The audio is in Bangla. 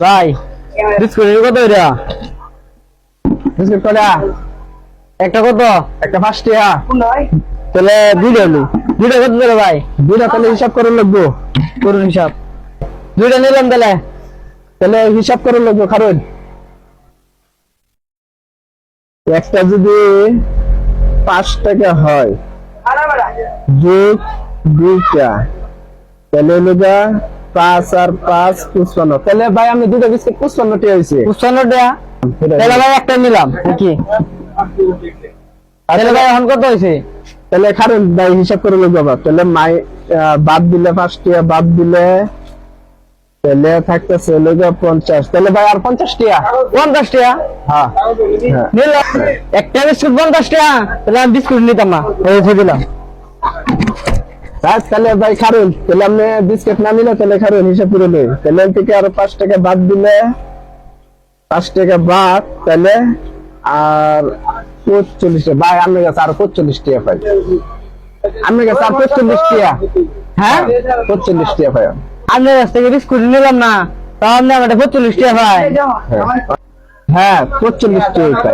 ভাই বিস্কুটের কত এটা? বিস্কুট কটা? একটা কত? একটা 5 টাকা। তাহলে দুইটা হলো। দুইটা কত দিলে ভাই? দুইটা তাহলে হিসাব করে লাগবো। করুন হিসাব। দুইটা নিলাম তাহলে। তাহলে হিসাব করে লাগবো কারণ একটা যদি 5 টাকা হয় যোগ দুইটা তাহলে হলো 5 আর 5 55। তাহলে ভাই আমি দুটো বিস্কুট 55 টাকা হয়েছে। 55 টাকা তাহলে ভাই একটা নিলাম নাকি? তাহলে ভাই এখন কত হয়েছে? তাহলে কারণ ভাই হিসাব করে লোক বাবা তাহলে বাদ দিলে 5 টাকা বাদ দিলে তাহলে থাকতেছে লোক 50। তাহলে ভাই আর 50 টাকা। 50 টাকা? হ্যাঁ নিলাম একটা বিস্কুট 50 টাকা। তাহলে আমি বিস্কুট নিতাম না, ওই দিলাম। তাহলে ভাই কারণ তাহলে আপনি বিস্কুট না নিলে তাহলে কারণ হিসাব করে নেই। তাহলে থেকে আরো 5 টাকা বাদ দিলে 5 টাকা বাদ তাহলে আর 45 টাকা। ভাই আপনার কাছে আর 45 টাকা পাই। আপনার কাছে আর 45 টাকা। হ্যাঁ 45 টাকা পাই। আপনার কাছ থেকে বিস্কুট নিলাম না তাও আপনি আমার 45 টাকা পাই। হ্যাঁ 45 টাকা পাই।